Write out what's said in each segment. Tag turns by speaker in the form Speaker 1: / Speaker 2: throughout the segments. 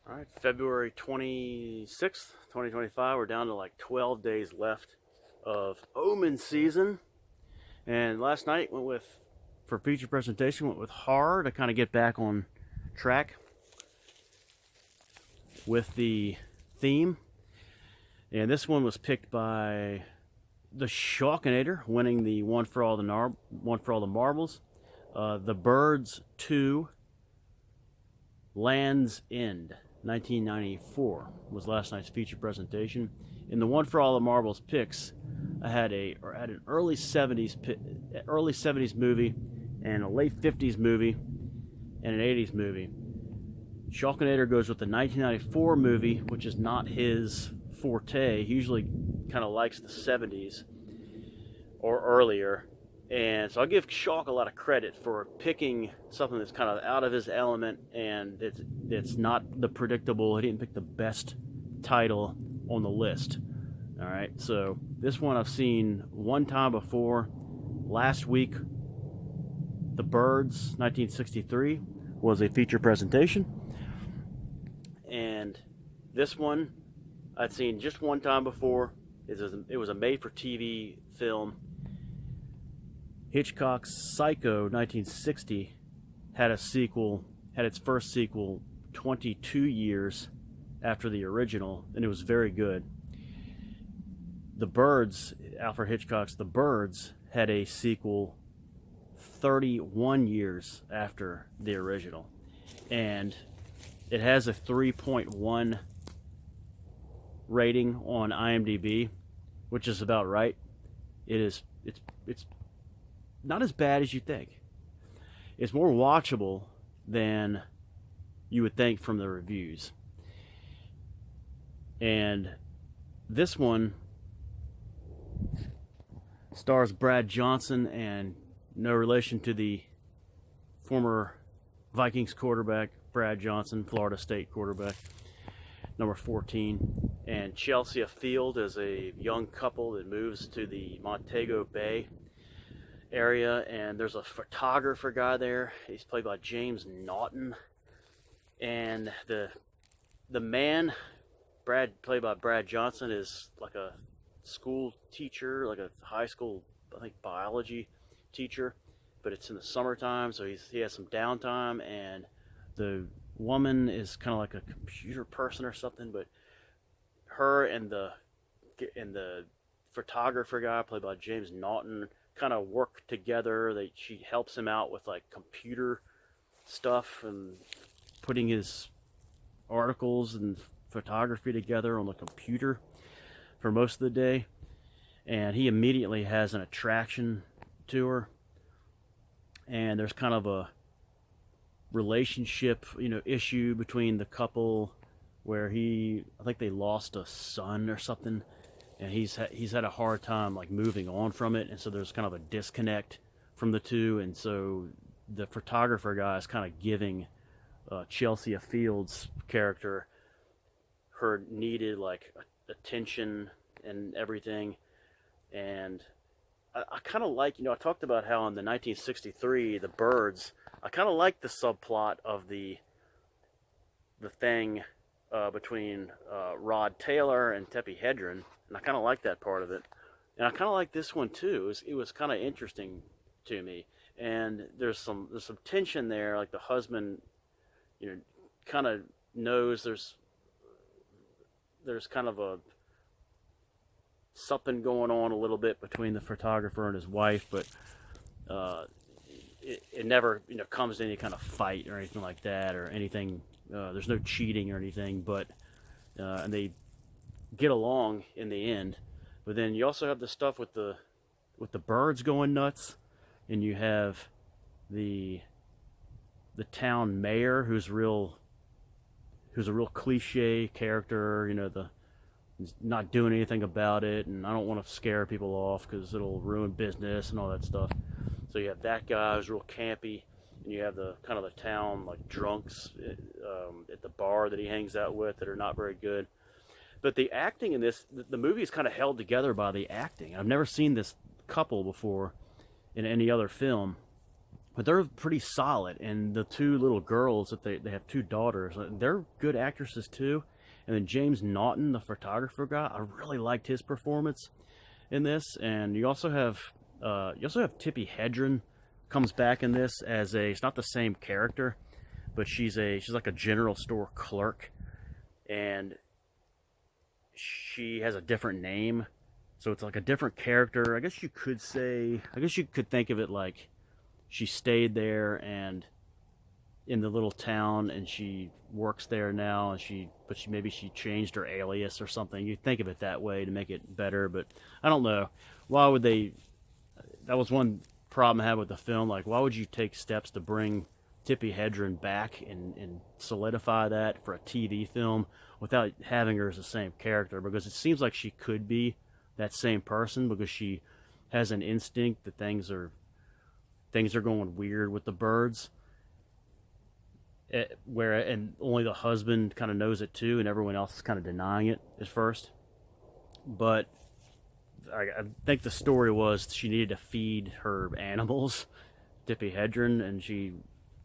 Speaker 1: All right, February 26th, 2025. We're down to like 12 days left of Omen season. And last night for feature presentation, went with horror to kind of get back on track with the theme. And this one was picked by the Shockinator, winning the one for all the marbles. The Birds 2, Land's End, 1994 was last night's feature presentation. In the one for all the marbles picks, I had an early 70s movie, and a late 50s movie, and an 80s movie. Shockinator goes with the 1994 movie, which is not his forte. He usually kind of likes the 70s or earlier. And so I'll give Shock a lot of credit for picking something that's kind of out of his element, and it's not the predictable. He didn't pick the best title on the list. All right, so this one I've seen one time before. Last week, The Birds, 1963, was a feature presentation. And this one I'd seen just one time before. It was a made-for-TV film. Hitchcock's Psycho, 1960, had its first sequel 22 years after the original, and it was very good. The Birds, Alfred Hitchcock's The Birds, had a sequel 31 years after the original, and it has a 3.1 rating on IMDb, which is about right. It's not as bad as you think. It's more watchable than you would think from the reviews. And this one stars Brad Johnson, and no relation to the former Vikings quarterback Brad Johnson, Florida State quarterback, number 14. And Chelsea Field is a young couple that moves to the Montego Bay area, and there's a photographer guy there. He's played by James Naughton, and the man, played by Brad Johnson, is like a school teacher, like a high school, I think, biology teacher, but it's in the summertime, so he has some downtime. And the woman is kind of like a computer person or something, but her and the photographer guy, played by James Naughton, kind of work together. She helps him out with like computer stuff and putting his articles and photography together on the computer for most of the day. And he immediately has an attraction to her, and there's kind of a relationship, issue between the couple, where I think they lost a son or something, and he's had a hard time like moving on from it, and so there's kind of a disconnect from the two. And so the photographer guy is kind of giving Chelsea Field's character her needed like attention and everything. And I kind of like, I talked about how in the 1963 The Birds, I kind of like the subplot of the thing between Rod Taylor and Teppy Hedren, and I kind of like that part of it. And I kind of like this one too. It was kind of interesting to me, and there's some tension there. Like the husband, kind of knows there's kind of a something going on a little bit between the photographer and his wife, but it never comes to any kind of fight or anything like that or anything. There's no cheating or anything, but and they get along in the end. But then you also have the stuff with the birds going nuts, and you have the town mayor who's a real cliche character. Not doing anything about it, and I don't want to scare people off because it'll ruin business and all that stuff. So you have that guy who's real campy, and you have the kind of the town like drunks at the bar that he hangs out with that are not very good. But the acting in the movie is kind of held together by the acting. I've never seen this couple before in any other film, but they're pretty solid. And the two little girls that they have two daughters, they're good actresses too. And then James Naughton, the photographer guy, I really liked his performance in this. And you also have Tippi Hedren comes back in this as it's not the same character, but she's like a general store clerk, and she has a different name, so it's like a different character. I guess you could think of it like she stayed there and in the little town, and she works there now, and maybe she changed her alias or something. You think of it that way to make it better, but I don't know. Why would they? That was one problem I had with the film. Like, why would you take steps to bring Tippi Hedren back and solidify that for a TV film without having her as the same character? Because it seems like she could be that same person, because she has an instinct that things are going weird with the birds. And only the husband kind of knows it too, and everyone else is kind of denying it at first. But I think the story was she needed to feed her animals, Tippi Hedren, and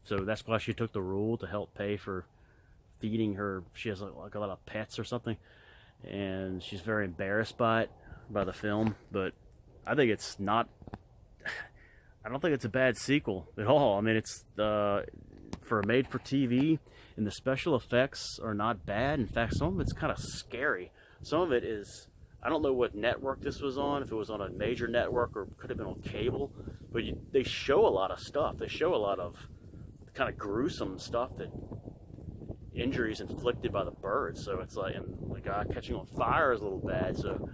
Speaker 1: so that's why she took the rule to help pay for feeding her. She has like a lot of pets or something, and she's very embarrassed by the film. But I think it's not. I don't think it's a bad sequel at all. I mean, it's for made for TV, and the special effects are not bad. In fact, some of it's kind of scary. Some of it is. I don't know what network this was on, if it was on a major network or could have been on cable, but they show a lot of stuff. They show a lot of kind of gruesome stuff, that injuries inflicted by the birds. So it's like, and the guy catching on fire is a little bad. So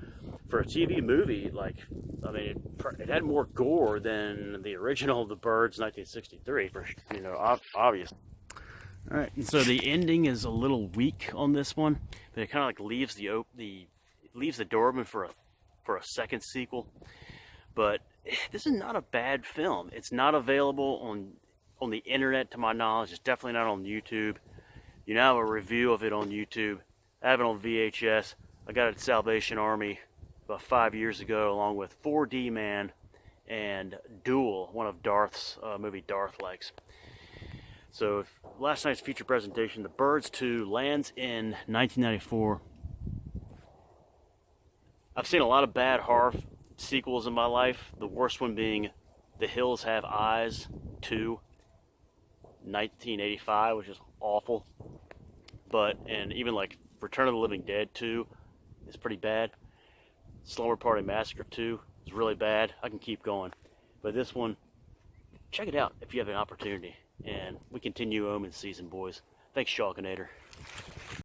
Speaker 1: for a TV movie, like, I mean, it had more gore than the original The Birds 1963, for obvious. All right, and so the ending is a little weak on this one, but it kind of like leaves the door open for a second sequel. But this is not a bad film. It's not available on the internet, to my knowledge. It's definitely not on YouTube. You now have a review of it on YouTube. I have it on VHS. I got it at Salvation Army about 5 years ago, along with 4D Man and Duel, one of Darth's movie Darth likes. So last night's feature presentation, The Birds 2, lands in 1994. I've seen a lot of bad horror sequels in my life. The worst one being The Hills Have Eyes 2, 1985, which is awful. And even like Return of the Living Dead 2 is pretty bad. Slumber Party Massacre 2 is really bad. I can keep going. But this one, check it out if you have an opportunity. And we continue Omen season, boys. Thanks, Shalkinator.